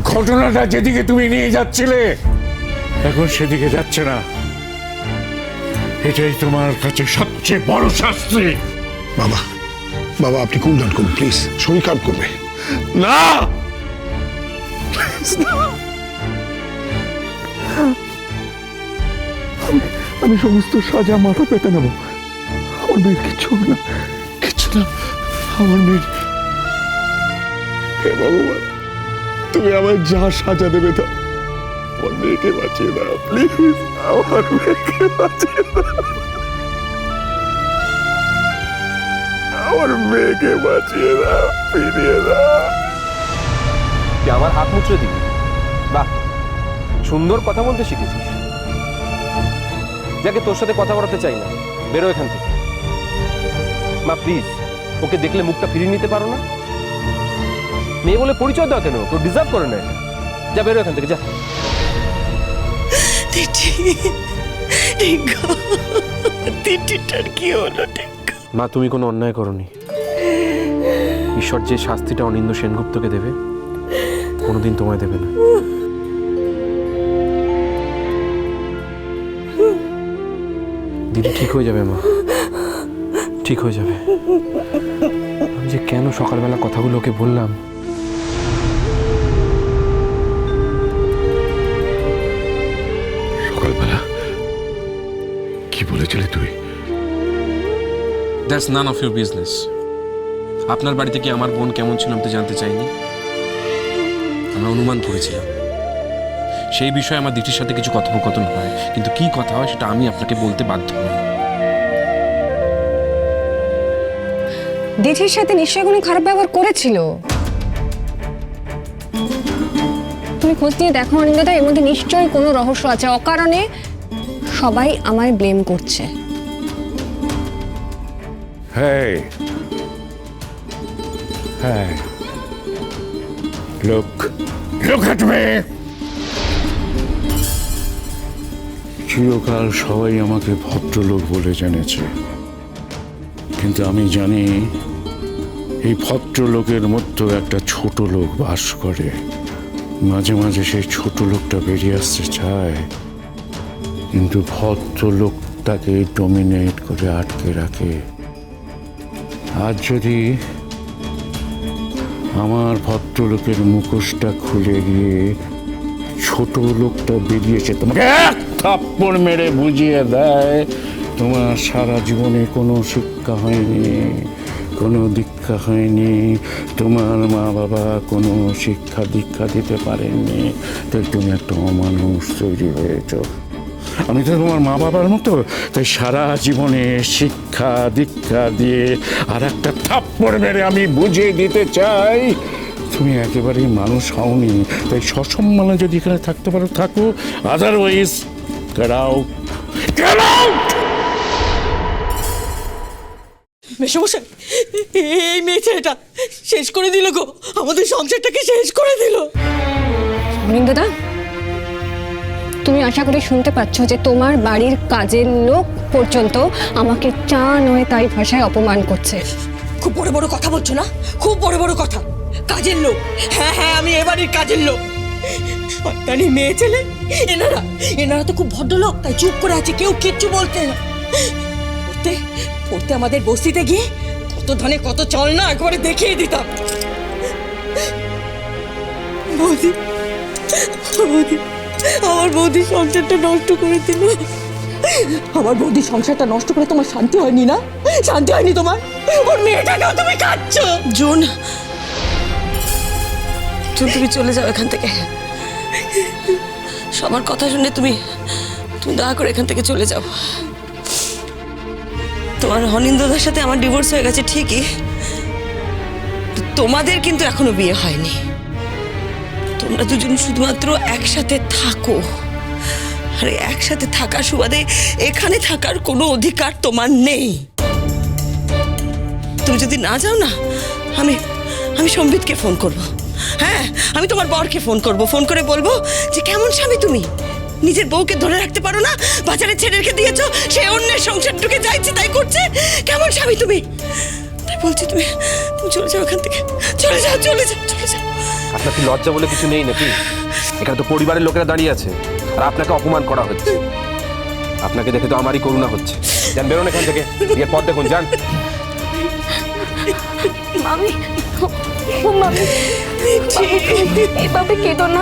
ঘটনাটা যেদিকে তুমি নিয়ে যাচ্ছিলে এখন সেদিকে যাচ্ছে না। এটাই তোমার কাছে সবচেয়ে বড় শাস্তি। বাবা, বাবা আপনি কুল ডাউন করুন প্লিজ, শরীর খারাপ করবে। না, আমি সমস্ত সাজা মাথা পেতে নেব। আমার মেয়ের কিচ্ছু হবে না, কিচ্ছু না। আমার মেয়ের, হে ভগবান, তুমি আমার যা সাজা দেবে দাও, আমার মেয়েকে বাঁচিয়ে দাও প্লিজ, আমার মেয়েকে বাঁচিয়ে দাও, আমার মেয়েকে বাঁচিয়ে দাও, ফিরিয়ে দাও। তুই আমার হাত মুচড়ে দিবি? বাহ, সুন্দর কথা বলতে শিখেছিস। যাকে তোর সাথে কথা বলাতে চাই না, বেরো এখান থেকে। মা প্লিজ, ওকে দেখলে মুখটা ফিরিয়ে নিতে পারো না? মেয়ে বলে পরিচয় দাও কেন? তোর ডিজার্ভ করে না এটা। যা, বেরো এখান থেকে, যা। মা, তুমি কোনো অন্যায় করোনি। ঈশ্বর যে শাস্তিটা অনিন্দ্য সেনগুপ্তকে দেবে, কোনোদিন তোমায় দেবে না। দিদি ঠিক হয়ে যাবে মা, ঠিক হয়ে যাবে। আমি যে কেন সকালবেলা কথাগুলো ওকে বললাম। সকালবেলা কি বলেছিলি তুই? That's none of your business. আপনার বাড়িতে কি আমার বোন কেমন ছিল আমি তো জানতে চাইনি। আমরা অনুমান করেছিলাম। সেই বিষয়ে আমার দিদির সাথে কিছু কথোপকথন হয়, কিন্তু কি কথা হয় সেটা আমি আপনাকে বলতে বাধ্য নই। দিদির সাথে নিশ্চয়ই কোনো খারাপ ব্যবহার করেছিল। তুমি খোঁজ নিয়ে দেখো অনিন্দ্যদা, এর মধ্যে নিশ্চয়ই কোনো রহস্য আছে। অকারণে সবাই আমায় ব্লেম করছে। Hey. Hey. Look at me. চিরকাল সবাই আমাকে ভদ্রলোক বলে জেনেছে, কিন্তু আমি জানি এই ভদ্রলোকের মধ্যে একটা ছোট লোক বাস করে। মাঝে মাঝে সেই ছোট লোকটা বেরিয়ে আসতে চায়, কিন্তু ভদ্রলোকটাকে ডমিনেট করে আটকে রাখে। আজ যদি আমার ভদ্রলোকের মুখোশটা খুলে গিয়ে ছোট লোকটা বেরিয়েছে তোমাকে এক থাপ্পড় মেরে বুঝিয়ে দেয় তোমার সারা জীবনে কোনো শিক্ষা হয়নি, কোনো দীক্ষা হয়নি, তোমার মা বাবা কোনো শিক্ষা দীক্ষা দিতে পারেননি, তাই তুমি একটা অমানুষ তৈরি হয়েছ। আমি তো তোমার মা বাবার মতো, তাই সারা জীবনে শিক্ষা দীক্ষা দিয়ে আর একটা থাপ্পড় মেরে আমি বুঝিয়ে দিতে চাই তুমি একেবারেই মানুষ হওনি। তাই সসম্মানে যদি এখানে থাকতে পারো থাকো, otherwise get out, get out. মেশমশাই, এই মেয়ে ছেলেটা শেষ করে দিল গো, আমাদের সংসারটাকে শেষ করে দিল। অনিন্দ্যদা, তুমি আশা করি শুনতে পাচ্ছ যে তোমার বাড়ির কাজের লোক পর্যন্ত আমাকে চা নয় তাই ভাষায় অপমান করছে। খুব বড় বড় কথা বলছো না, খুব বড় বড় কথা। কাজের লোক? হ্যাঁ হ্যাঁ, আমি এবারের কাজের লোক। সন্তানি মেয়ে ছেলে, এনারা তো খুব ভদ্রলোক, তাই চুপ করে আছে, কেউ কিচ্ছু বলতে না। পড়তে পড়তে আমাদের বস্তিতে গিয়ে কত ধানে কত চাল না একবারে দেখিয়ে দিতাম। বৌদি, বৌদি, আমার বৌদির সংসারটা নষ্ট করে দিল। আমার বৌদির সংসারটা নষ্ট করে তোমার শান্তি হয়নি না? শান্তি হয়নি তোমার? ওর মেয়েটাকেও তুমি খাচ্ছ। জুন, তুমি চলে যাও এখান থেকে। সবার কথা শুনে তুমি দয়া করে এখান থেকে চলে যাও। তোমার অনিন্দ্যদার সাথে আমার ডিভোর্স হয়ে গেছে ঠিকই, তোমাদের কিন্তু এখনো বিয়ে হয়নি। তোমরা দুজন শুধুমাত্র একসাথে থাকো, আর একসাথে থাকার সুবাদে এখানে থাকার কোনো অধিকার তোমার নেই। তুমি যদি না যাও না, আমি সম্বিতকে ফোন করব। হ্যাঁ, আমি তোমার বরকে ফোন করব, ফোন করে বলবো যে কেমন স্বামী তুমি, নিজের বউকে ধরে রাখতে পারো না, বাজারে ছেড়ে রেখে দিয়েছো, সে অন্যের সংসার ঢুকে যাইছে তাই করছে, কেমন স্বামী তুমি। তাই বলছি তুমি চলে যাও এখান থেকে, চলে যাও, চলে যাও, চলে যাও। আপনার কি লজ্জা বলে কিছু নেই নাকি? এখানে তো পরিবারের লোকেরা দাঁড়িয়ে আছে আর আপনাকে অপমান করা হচ্ছে। আপনাকে দেখে তো আমারই করুণা হচ্ছে। যান, বেরোন এখান থেকে, বিয়ের পর দেখুন, যান। মামি, ও মামি, এভাবে কেঁদো না,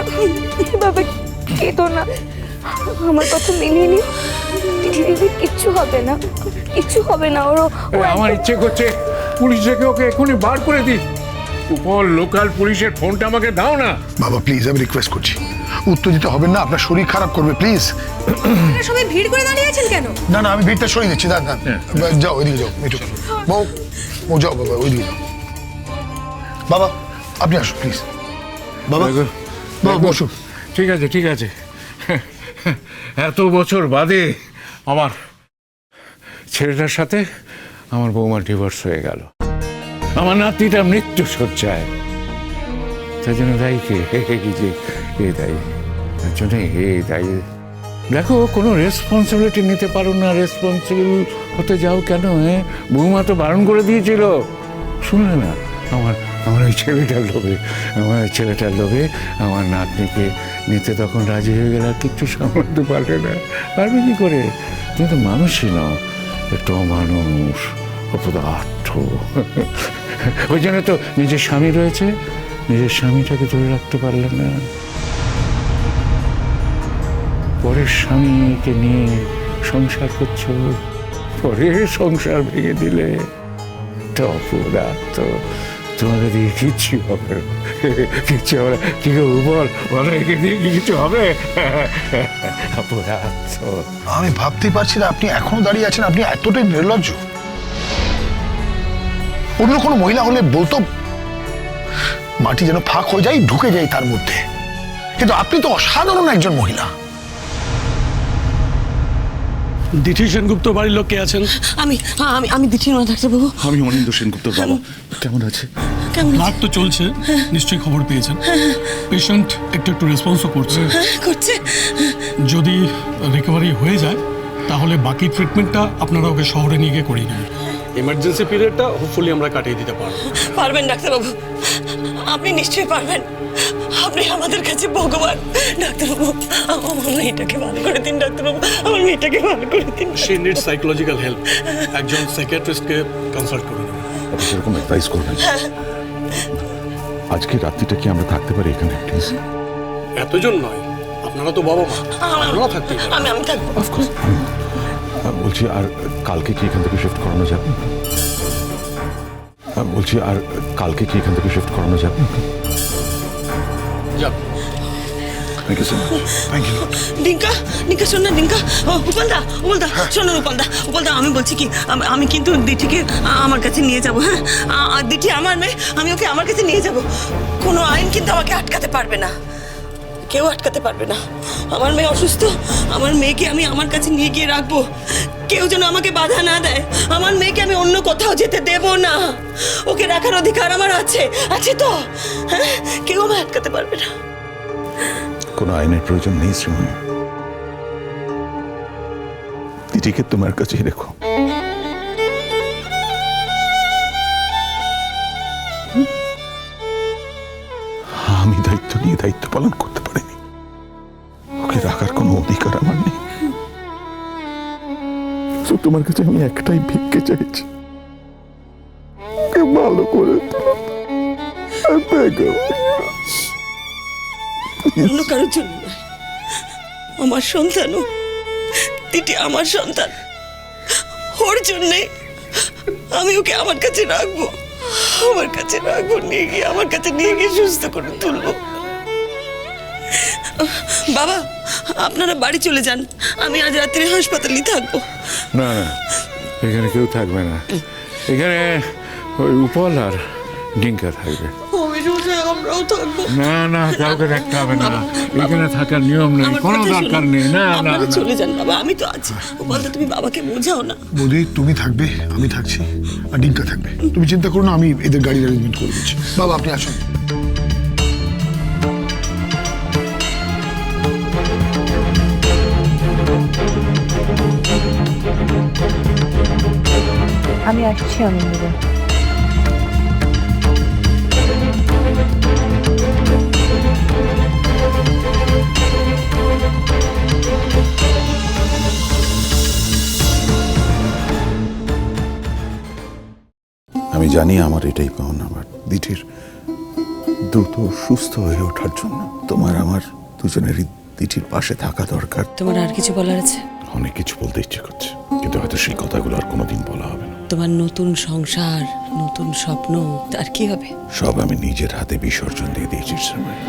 এভাবে কেঁদো না। আমার কথা মিলিয়ে নিও। দিদি কিচ্ছু হবে না, কিচ্ছু হবে না। ওর আমার ইচ্ছে করছে পুলিশ ডেকে ওকে এখনই বার করে দিই। উপর লোকাল পুলিশের ফোনটা আমাকে দাও না। বাবা প্লিজ, আমি রিকোয়েস্ট করছি, উত্তেজিত হবেন না, আপনার শরীর খারাপ করবে প্লিজ। সবাই ভিড় করে দাঁড়িয়ে আছেন কেন? না না, আমি ভিড়টা সরিয়ে দিচ্ছি। দাঁড়ান যাও, ওইদিকে যাও, মিঠু বউ, ও যাও বাবা, ওইদিকে যাও। বাবা আপনি আসুন প্লিজ। বাবা, বাবা বসুন। ঠিক আছে, ঠিক আছে। এত বছর বাদে আমার ছেলেটার সাথে আমার বৌমার ডিভোর্স হয়ে গেল। আমার নাতিটা মৃত্যু শয্যায়। তার জন্য দায়ী কে? এ দায়ী, তার জন্য দায়ী। দেখো, কোনো রেসপন্সিবিলিটি নিতে পারো না, রেসপন্সিবল হতে যাও কেন? বৌমা তো বারণ করে দিয়েছিল, শুনলে না? আমার ওই ছেলেটার লোভে আমার নাতনিকে নিতে তখন রাজি হয়ে গেল। আর কিচ্ছু সামলাতে পারবে না। পারবে কি করে? তুমি তো মানুষই নও, একটু অমানুষ, অপদার্থ। ওই জন্য তো নিজের স্বামী রয়েছে, নিজের স্বামীটাকে ধরে রাখতে পারলে না। পরের স্বামীকে নিয়ে সংসার করছো, পরে সংসার ভেঙে দিলে তো অপদার্থ। তোমাকে দিয়ে কিচ্ছু হবে না, কিচ্ছু হবে না। কি করবো বল, একে দিয়ে কিছু হবে? অপদার্থ। আমি ভাবতেই পারছি না আপনি এখনো দাঁড়িয়ে আছেন, আপনি এতটাই নির্লজ্জ। অন্য কোনো মহিলা হলে বলতো মাটি যেন ফাঁক হয়ে যায়, ঢুকে যায় তার মধ্যে, কিন্তু আপনি তো অসাধারণ একজন মহিলা। দিঠি সেনগুপ্ত বাড়ির লোক কে আছেন? আমি দিঠি নয় ডাক্তারবাবু। আমি অনিন্দ্য সেনগুপ্তর বাবা। কেমন আছে? ব্লাড তো চলছে, নিশ্চয়ই খবর পেয়েছেন। পেশেন্ট একটু একটু রেসপন্সও করছে। করছে। যদি রিকভারি হয়ে যায় তাহলে বাকি ট্রিটমেন্টটা আপনারা ওকে শহরে নিয়ে গিয়ে করিয়ে নেবেন। এমার্জেন্সি পিরিয়ডটা হোপফুলি আমরা কাটিয়ে দিতে পারবো। পারবেন ডাক্তারবাবু, আপনি নিশ্চয়ই পারবেন। আপনি আমাদের কাছে ভগবান। ডাক্তারবাবু, আমার মেয়েটাকে ভালো করে দিন। ডাক্তারবাবু, আমার মেয়েটাকে ভালো করে দিন। She needs psychological help. একজন সাইকিয়াট্রিস্টকে কনসাল্ট করে নেবেন। আপনি সেরকম অ্যাডভাইস করবেন। আজকে রাত্রিটা কি আমরা থাকতে পারি এখানে প্লিজ? এতজন নয়, আপনারা তো বাবা মা, আপনারা থাকতেই পারেন। আমি থাকবো। অফকোর্স। বলছি, আর কালকে কি এখান থেকে শিফট করানো যাবে? বলছি, আর কালকে কি এখান থেকে শিফট করানো যাবে? যাক, thank you so much. Thank you. Dinka শোন না, ডিঙ্কা। উপালদা, শোনো উপালদা, আমি বলছি কি, আমি কিন্তু দিঠিকে আমার কাছে নিয়ে যাবো। হ্যাঁ, দিঠি আমার মেয়ে, আমি ওকে আমার কাছে নিয়ে যাব। কোনো আইন কিন্তু আমাকে আটকাতে পারবে না, কেউ আটকাতে পারবে না। আমার মেয়ে অসুস্থ, আমার মেয়েকে আমি আমার কাছে নিয়ে গিয়ে রাখবো। কেউ যেন আমাকে বাধা না দেয়। আমার মেয়েকে আমি অন্য কোথাও যেতে দেব না। ওকে রাখার অধিকার আমার আছে তো। হ্যাঁ, কেউ আমায় আটকাতে পারবে না। কোনো আইনের প্রয়োজন নেই শ্রীময়ী। দিদিকে তোমার কাছেই রেখো। আমি দায়িত্ব নিয়ে দায়িত্ব পালন করতে পারিনি, ওকে রাখার কোনো অধিকার আমার নেই। তো তোমার কাছে আমি একটাই ভিক্ষে চাইছি, ওকে ভালো করে অন্য কারোর জন্য নয়, আমার সন্তানও দিদি, আমার সন্তান, ওর জন্যে আমি ওকে আমার কাছে রাখবো, আমার কাছে নিয়ে গিয়ে সুস্থ করে তুলবো। বাবা, আপনারা বাড়ি চলে যান, আমি আজ রাত্রে হাসপাতালেই থাকবো। না না, এখানে কেউ থাকবে না। এখানে ওই উপল আর ডিঙ্কা থাকবে। আমরাও থাকবো। না না, কাউকে রাখতে হবে না, এখানে থাকার নিয়ম নেই, কোনো দরকার নেই। না না, আপনারা চলে যান বাবা, আমি তো আছি। বলতে তুমি বাবাকে বোঝাও না। বৌদি তুমি থাকবে, আমি থাকছি, আর ডিঙ্কা থাকবে। তুমি চিন্তা করো না, আমি এদের গাড়ির অ্যারেঞ্জমেন্ট করে দিচ্ছি। বাবা আপনি আসুন। আমি আসছি অনিন্দ্য। আমি জানি আমার এটাই পাওনা, বাট দিঠির দ্রুত সুস্থ হয়ে ওঠার জন্য তোমার আমার দুজনেরই দিঠির পাশে থাকা দরকার। তোমার আর কিছু বলার আছে? অনেক কিছু বলতে ইচ্ছে করছে, কিন্তু হয়তো সেই কথাগুলো আর কোনোদিন বলা হবে না। তোমার নতুন সংসার, নতুন স্বপ্ন, তার কি হবে? সব আমি নিজের হাতে বিসর্জন দিয়ে দিয়েছি সময়।